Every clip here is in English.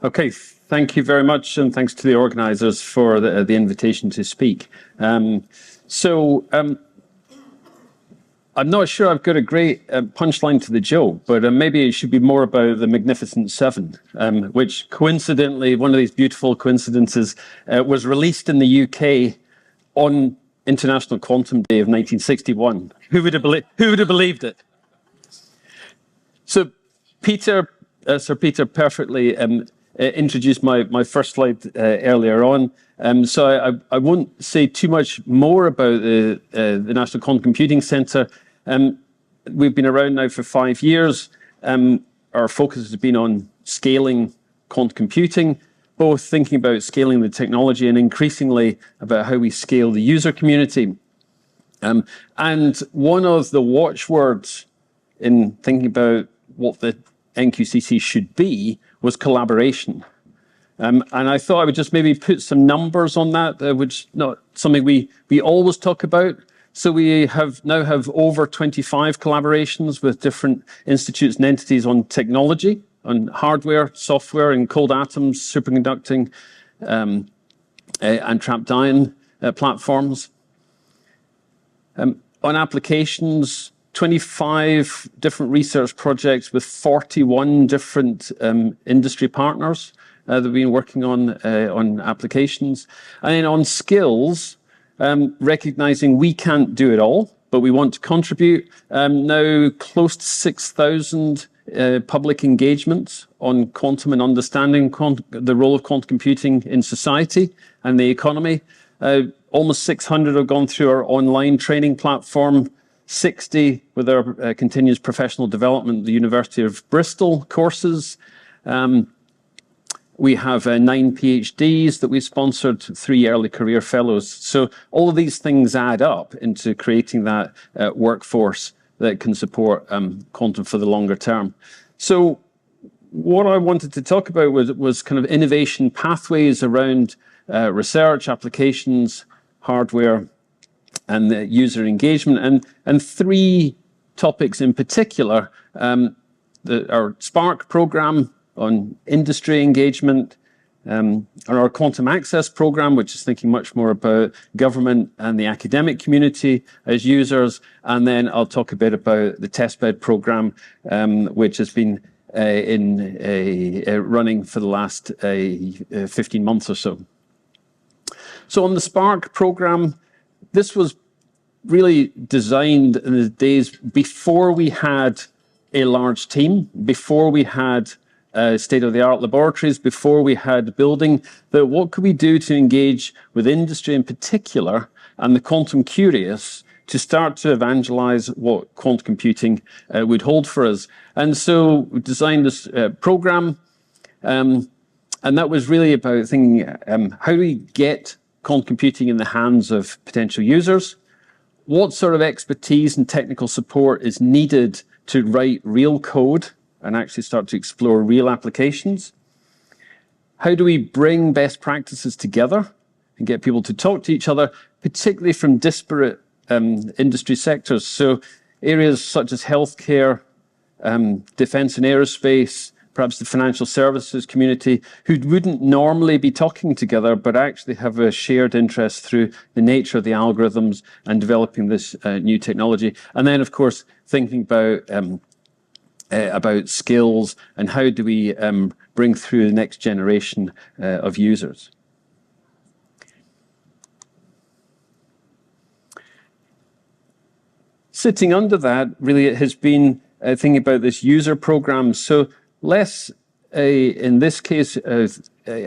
Okay, thank you very much, and thanks to the organisers for the invitation to speak. I'm not sure I've got a great punchline to the joke, but maybe it should be more about the Magnificent Seven, which coincidentally, one of these beautiful coincidences, was released in the UK on International Quantum Day of 1961. Who would have believed it? So Sir Peter perfectly introduced my first slide earlier on. So I won't say too much more about the National Quantum Computing Centre. We've been around now for 5 years. Our focus has been on scaling quantum computing, both thinking about scaling the technology and increasingly about how we scale the user community. And one of the watchwords in thinking about what the NQCC should be was collaboration. And I thought I would just maybe put some numbers on that, which is not something we always talk about. So we now have over 25 collaborations with different institutes and entities on technology, on hardware, software, and cold atoms, superconducting, and trapped ion platforms. On applications, 25 different research projects with 41 different industry partners that we've been working on applications. And then on skills, recognizing we can't do it all, but we want to contribute. Now close to 6,000 public engagements on quantum and understanding the role of quantum computing in society and the economy. Almost 600 have gone through our online training platform, 60 with our continuous professional development at the University of Bristol courses. We have 9 PhDs that we've sponsored, 3 early career fellows. So all of these things add up into creating that workforce that can support quantum for the longer term. So what I wanted to talk about was kind of innovation pathways around research, applications, hardware, and the user engagement, and 3 topics in particular. Our Spark program on industry engagement, on our Quantum Access program, which is thinking much more about government and the academic community as users, and then I'll talk a bit about the testbed program, which has been running for the last 15 months or so. So on the Spark program, this was really designed in the days before we had a large team, before we had state-of-the-art laboratories, before we had building, that what could we do to engage with industry in particular and the quantum curious to start to evangelize what quantum computing would hold for us. And so we designed this program, and that was really about thinking, how do we get quantum computing in the hands of potential users? What sort of expertise and technical support is needed to write real code and actually start to explore real applications? How do we bring best practices together and get people to talk to each other, particularly from disparate industry sectors? So areas such as healthcare, defense and aerospace, perhaps the financial services community, who wouldn't normally be talking together, but actually have a shared interest through the nature of the algorithms and developing this new technology. And then, of course, thinking about skills and how do we bring through the next generation of users. Sitting under that, really, it has been thinking about this user program. So less, in this case,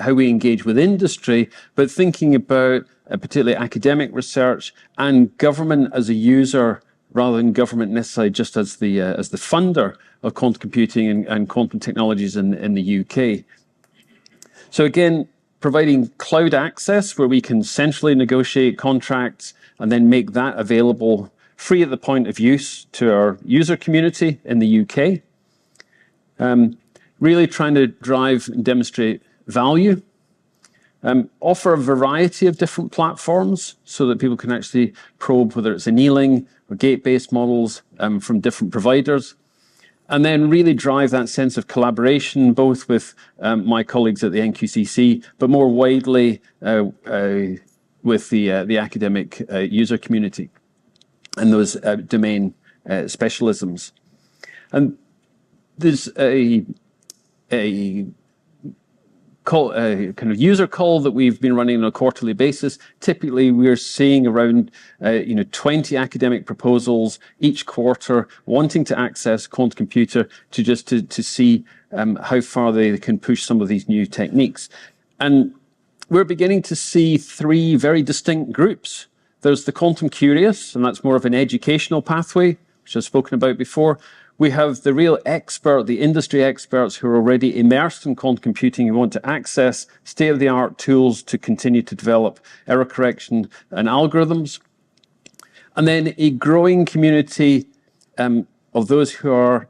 how we engage with industry, but thinking about particularly academic research and government as a user, rather than government necessarily just as the funder of quantum computing and quantum technologies in the UK. So again, providing cloud access where we can centrally negotiate contracts and then make that available free at the point of use to our user community in the UK. Really trying to drive and demonstrate value. Offer a variety of different platforms so that people can actually probe whether it's annealing or gate-based models from different providers. and then really drive that sense of collaboration, both with my colleagues at the NQCC, but more widely with the academic user community and those domain specialisms. And there's a kind of user call that we've been running on a quarterly basis. Typically, we're seeing around 20 academic proposals each quarter wanting to access quantum computer to see how far they can push some of these new techniques. And we're beginning to see three very distinct groups. There's the quantum curious, and that's more of an educational pathway, which I've spoken about before. We have the real expert, the industry experts who are already immersed in quantum computing, who want to access state-of-the-art tools to continue to develop error correction and algorithms. And then a growing community of those who are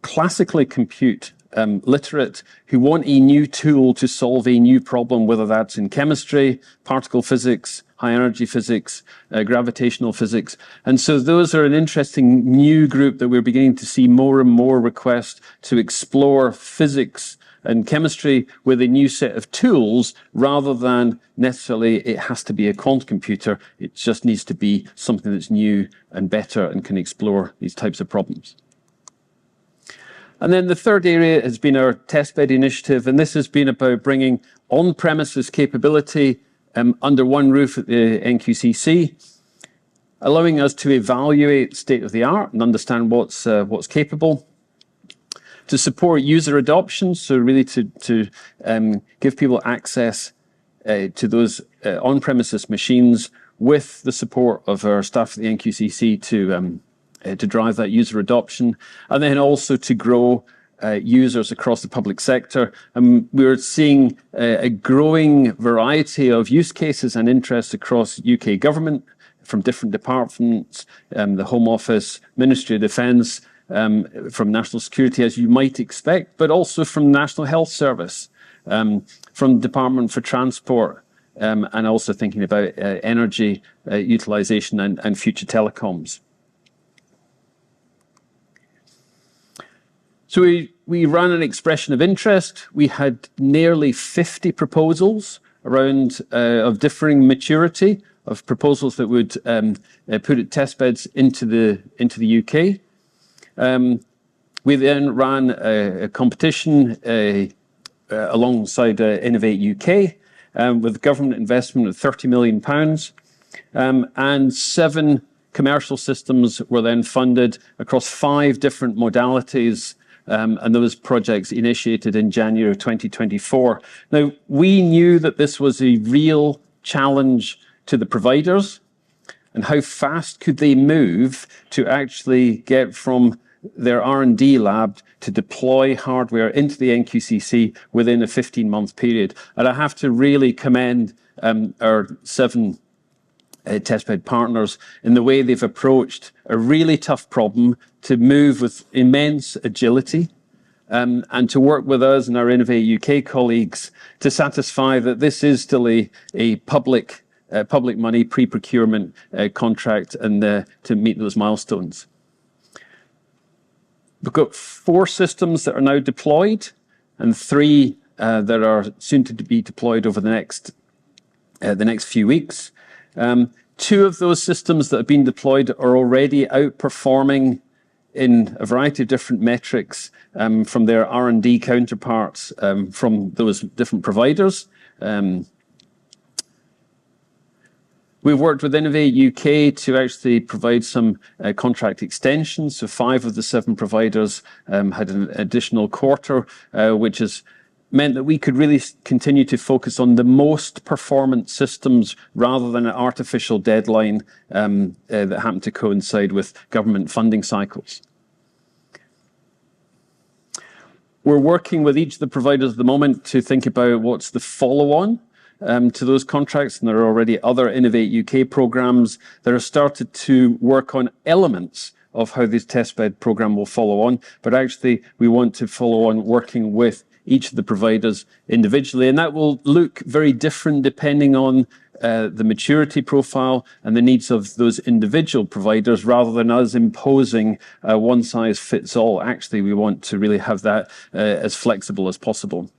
classically compute literate, who want a new tool to solve a new problem, whether that's in chemistry, particle physics, high energy physics, gravitational physics. And so those are an interesting new group that we're beginning to see more and more requests to explore physics and chemistry with a new set of tools, rather than necessarily it has to be a quantum computer. It just needs to be something that's new and better and can explore these types of problems. And then the third area has been our testbed initiative, and this has been about bringing on-premises capability under one roof at the NQCC, allowing us to evaluate state-of-the-art and understand what's capable, to support user adoption, so really to give people access to those on-premises machines with the support of our staff at the NQCC to drive that user adoption, and then also to grow users across the public sector. And we're seeing a growing variety of use cases and interests across UK government from different departments, the Home Office, Ministry of Defence, from National Security, as you might expect, but also from National Health Service, from Department for Transport, and also thinking about energy utilisation and future telecoms. So we ran an expression of interest. We had nearly 50 proposals around of differing maturity, of proposals that would put testbeds into the UK. We then ran a competition alongside Innovate UK with government investment of £30 million, and 7 commercial systems were then funded across 5 different modalities. And those projects initiated in January of 2024. Now, we knew that this was a real challenge to the providers, and how fast could they move to actually get from their R&D lab to deploy hardware into the NQCC within a 15-month period. And I have to really commend our 7 testbed partners in the way they've approached a really tough problem to move with immense agility, and to work with us and our Innovate UK colleagues to satisfy that this is still a public money pre-procurement contract, and to meet those milestones. We've got 4 systems that are now deployed, and 3 that are soon to be deployed over the next few weeks. 2 of those systems that have been deployed are already outperforming in a variety of different metrics from their R&D counterparts from those different providers. We've worked with Innovate UK to actually provide some contract extensions. So 5 of the 7 providers had an additional quarter, which has meant that we could really continue to focus on the most performant systems rather than an artificial deadline that happened to coincide with government funding cycles. We're working with each of the providers at the moment to think about what's the follow-on to those contracts, and there are already other Innovate UK programs that have started to work on elements of how this testbed program will follow on, but actually we want to follow on working with each of the providers individually, and that will look very different depending on the maturity profile and the needs of those individual providers rather than us imposing one size fits all. Actually, we want to really have that as flexible as possible.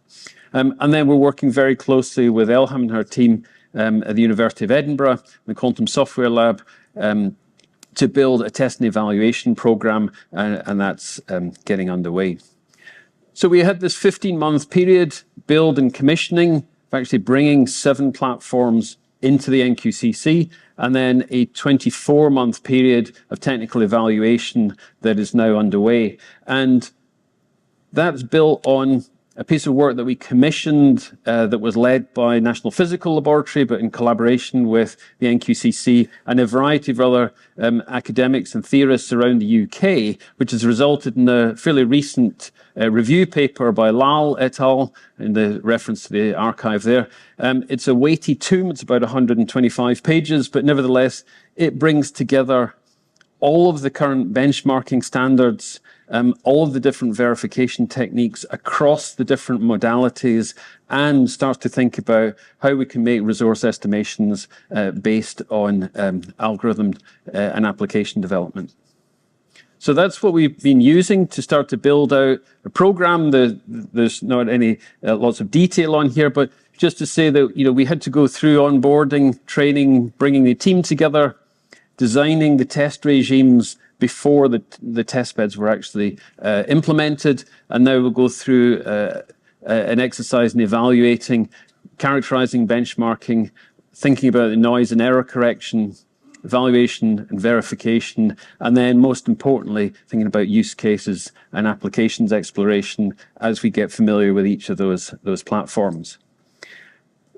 And then we're working very closely with Elham and her team at the University of Edinburgh, the Quantum Software Lab, to build a test and evaluation program, and that's getting underway. So we had this 15-month period, build and commissioning, actually bringing 7 platforms into the NQCC, and then a 24-month period of technical evaluation that is now underway. And that's built on a piece of work that we commissioned that was led by National Physical Laboratory, but in collaboration with the NQCC and a variety of other academics and theorists around the UK, which has resulted in a fairly recent review paper by Lal et al. In the reference to the archive there. It's a weighty tome, it's about 125 pages, but nevertheless, it brings together all of the current benchmarking standards, all of the different verification techniques across the different modalities, and start to think about how we can make resource estimations based on algorithm and application development. So that's what we've been using to start to build out a program. There's not any lots of detail on here, but just to say that we had to go through onboarding, training, bringing the team together, designing the test regimes before the test beds were actually implemented. And now we'll go through an exercise in evaluating, characterizing, benchmarking, thinking about the noise and error correction, evaluation and verification, and then most importantly, thinking about use cases and applications exploration as we get familiar with each of those platforms.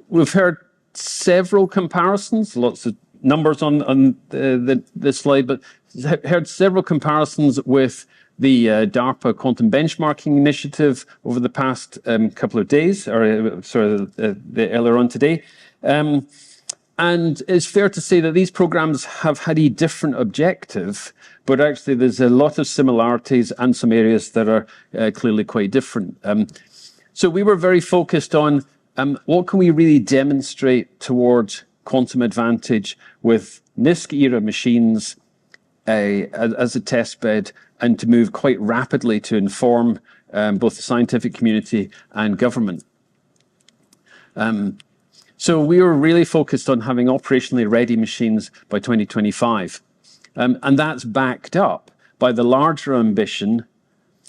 We've heard several comparisons, lots of numbers on this slide, but heard several comparisons with the DARPA Quantum Benchmarking Initiative over the past couple of days, or earlier on today. And it's fair to say that these programs have had a different objective, but actually there's a lot of similarities and some areas that are clearly quite different. So we were very focused on what can we really demonstrate towards quantum advantage with NISC-era machines as a test bed, and to move quite rapidly to inform both the scientific community and government. So we were really focused on having operationally ready machines by 2025. And that's backed up by the larger ambition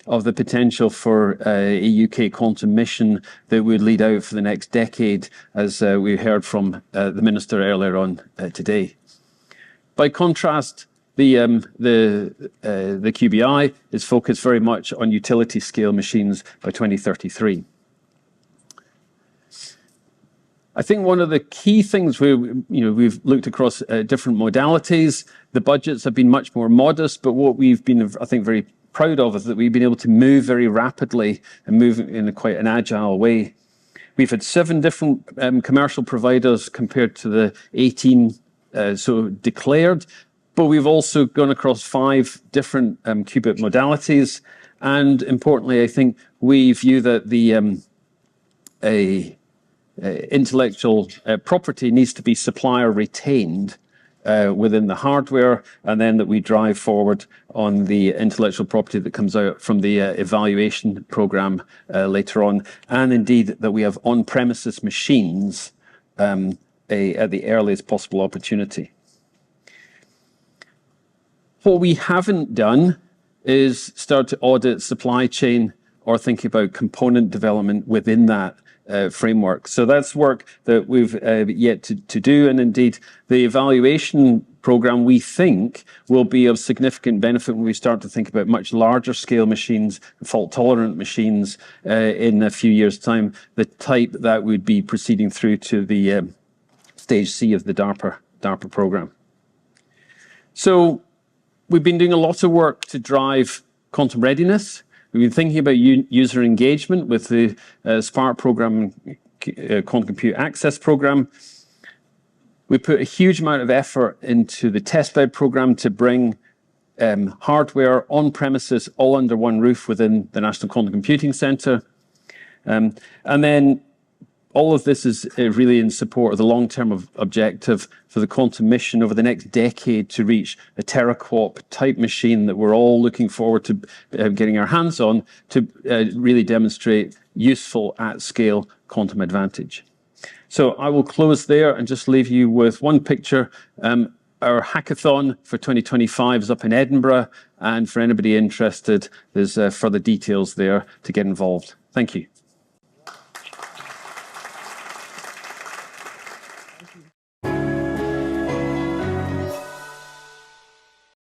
of the potential for a UK quantum mission that would lead out for the next decade, as we heard from the Minister earlier on today. By contrast, the QBI is focused very much on utility scale machines by 2033. I think one of the key things we've looked across different modalities. The budgets have been much more modest, but what we've been, I think, very proud of is that we've been able to move very rapidly and move in quite an agile way. We've had 7 different commercial providers compared to the 18 declared, but we've also gone across 5 different qubit modalities. And importantly, I think we view that the intellectual property needs to be supplier retained within the hardware, and then that we drive forward on the intellectual property that comes out from the evaluation program later on, and indeed that we have on-premises machines at the earliest possible opportunity. What we haven't done is start to audit supply chain or think about component development within that framework. So that's work that we've yet to do, and indeed the evaluation program we think will be of significant benefit when we start to think about much larger scale machines, fault tolerant machines in a few years' time, the type that would be proceeding through to the stage C of the DARPA program. So we've been doing a lot of work to drive quantum readiness. We've been thinking about user engagement with the SPARC program, Quantum Compute Access program. We put a huge amount of effort into the testbed program to bring hardware on premises all under one roof within the National Quantum Computing Centre. And then all of this is really in support of the long-term objective for the quantum mission over the next decade to reach a teraquark type machine that we're all looking forward to getting our hands on to really demonstrate useful at-scale quantum advantage. So I will close there and just leave you with one picture. Our hackathon for 2025 is up in Edinburgh, and for anybody interested, there's further details there to get involved. Thank you.